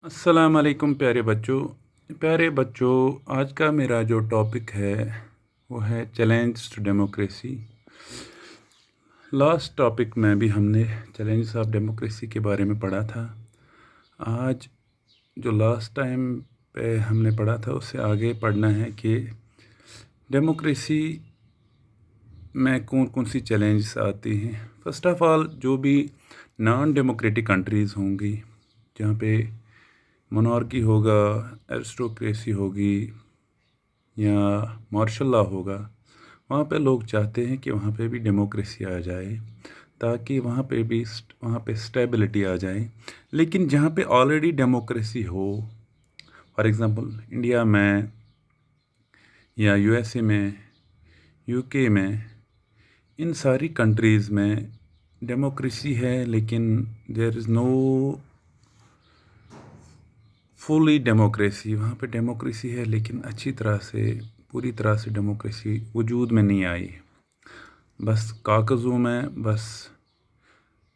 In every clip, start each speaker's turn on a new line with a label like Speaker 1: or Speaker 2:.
Speaker 1: السلام علیکم پیارے بچوں آج کا میرا جو ٹاپک ہے وہ ہے challenges to democracy. Last topic میں بھی ہم نے چیلنجز آف ڈیموکریسی کے بارے میں پڑھا تھا۔ آج جو لاسٹ ٹائم پہ ہم نے پڑھا تھا اس سے آگے پڑھنا ہے کہ ڈیموکریسی میں کون کون سی چیلنجز آتی ہیں۔ فرسٹ آف آل جو بھی نان ڈیموکریٹک کنٹریز ہوں گی جہاں پہ مونارکی ہوگا، ایرسٹوکریسی ہوگی یا مارشل لا ہوگا، وہاں پہ لوگ چاہتے ہیں کہ وہاں پہ بھی ڈیموکریسی آ جائے تاکہ وہاں پہ اسٹیبلٹی آ جائے۔ لیکن جہاں پہ already democracy who, for example India میں یا یو ایس اے میں، یو کے میں، ان ساری کنٹریز میں ڈیموکریسی ہے لیکن دیر از نو فلی ڈیموکریسی۔ وہاں پہ ڈیموکریسی ہے لیکن اچھی طرح سے، پوری طرح سے ڈیموکریسی وجود میں نہیں آئی۔ بس کاغذوں میں، بس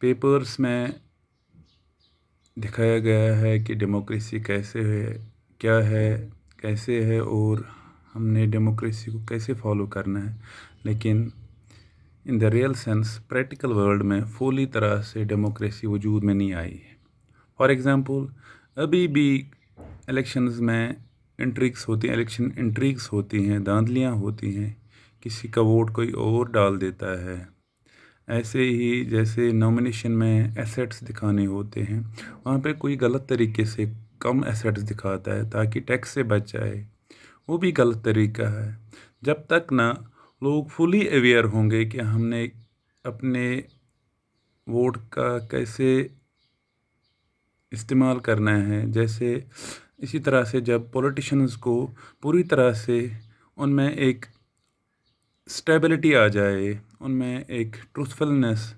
Speaker 1: پیپرز میں دکھایا گیا ہے کہ ڈیموکریسی کیسے ہے، کیا ہے، کیسے ہے اور ہم نے ڈیموکریسی کو کیسے فالو کرنا ہے، لیکن in the real sense practical world میں فلی طرح سے ڈیموکریسی وجود میں نہیں آئی۔ فار ایگزامپل ابھی بھی الیکشنز میں الیکشن انٹریگس ہوتی ہیں، دھاندلیاں ہوتی ہیں، کسی کا ووٹ کوئی اور ڈال دیتا ہے۔ ایسے ہی جیسے نامینیشن میں ایسیٹس دکھانے ہوتے ہیں، وہاں پہ کوئی غلط طریقے سے کم ایسیٹس دکھاتا ہے تاکہ ٹیکس سے بچ جائے، وہ بھی غلط طریقہ ہے۔ جب تک نہ لوگ فلی اویئر ہوں گے کہ ہم نے اپنے ووٹ کا کیسے استعمال کرنا ہے، جیسے اسی طرح سے جب پولیٹیشنز کو پوری طرح سے ان میں ایک اسٹیبلٹی آ جائے، ان میں ایک ٹروتھفلنس،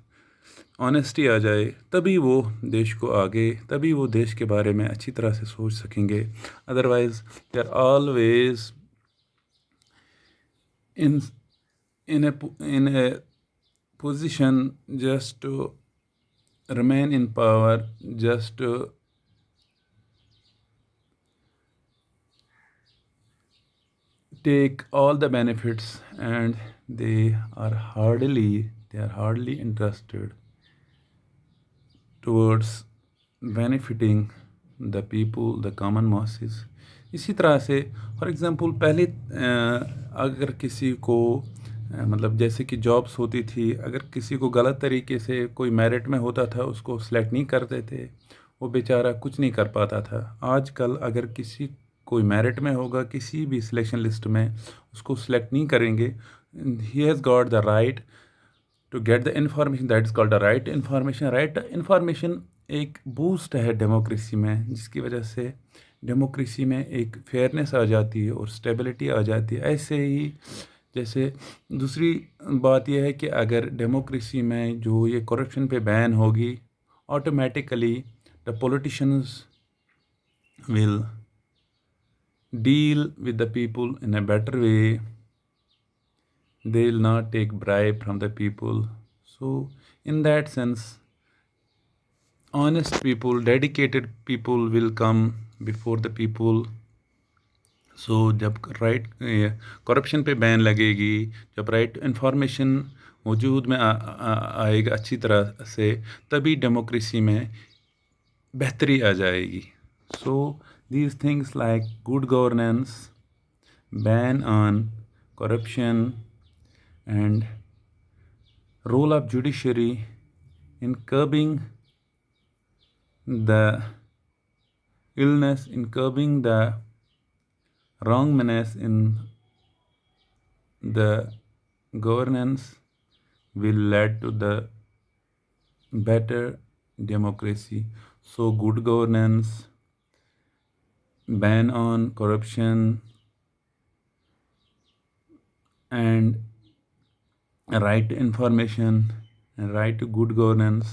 Speaker 1: آنیسٹی آ جائے، تبھی وہ دیش کے بارے میں اچھی طرح سے سوچ سکیں گے۔ Otherwise they are always in a position just to remain in power, just to take all the benefits, and they are hardly interested towards benefiting the people, the common masses۔ اسی طرح سے فار ایگزامپل پہلے اگر کسی کو مطلب جیسے کہ جابس ہوتی تھی، اگر کسی کو غلط طریقے سے کوئی میرٹ میں ہوتا تھا اس کو سلیکٹ نہیں کرتے تھے، وہ بیچارہ کچھ نہیں کر پاتا تھا۔ آج کل اگر کوئی میرٹ میں ہوگا کسی بھی سلیکشن لسٹ میں، اس کو سلیکٹ نہیں کریں گے، he has got the right to get the information, that is called the right information. Right information ایک بوسٹ ہے ڈیموکریسی میں، جس کی وجہ سے ڈیموکریسی میں ایک فیئرنیس آ جاتی ہے اور اسٹیبلٹی آ جاتی ہے۔ ایسے ہی جیسے دوسری بات یہ ہے کہ اگر ڈیموکریسی میں جو یہ کرپشن پہ بین ہوگی، automatically the politicians will deal with the people in a better way. They will not take bribe from the people. So in that sense, honest people, dedicated people will come before the people. سو جب corruption پہ بین لگے گی، جب right information وجود میں آئے گا اچھی طرح سے، تبھی ڈیموکریسی میں بہتری آ جائے گی۔ So these things like good governance, ban on corruption and role of judiciary in curbing the illness, in curbing the wrongness in the governance will lead to the better democracy. So good governance, ban on corruption, and right to information, right to good governance,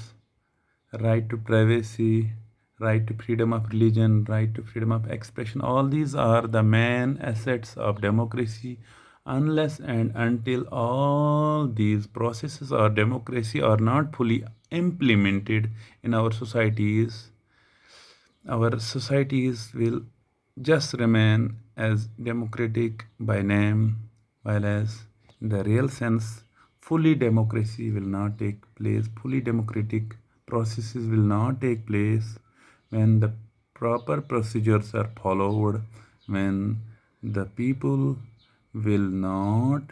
Speaker 1: right to privacy, right to freedom of religion, right to freedom of expression, all these are the main assets of democracy. Unless and until all these processes of democracy are not fully implemented in our societies, our societies will just remain as democratic by name, while as in the real sense, fully democracy will not take place. Fully democratic processes will not take place when the proper procedures are followed, when the people will not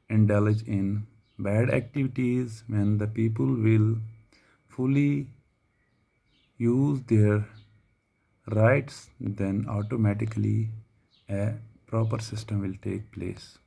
Speaker 1: indulge in bad activities, when the people will fully use their rights, then automatically a proper system will take place.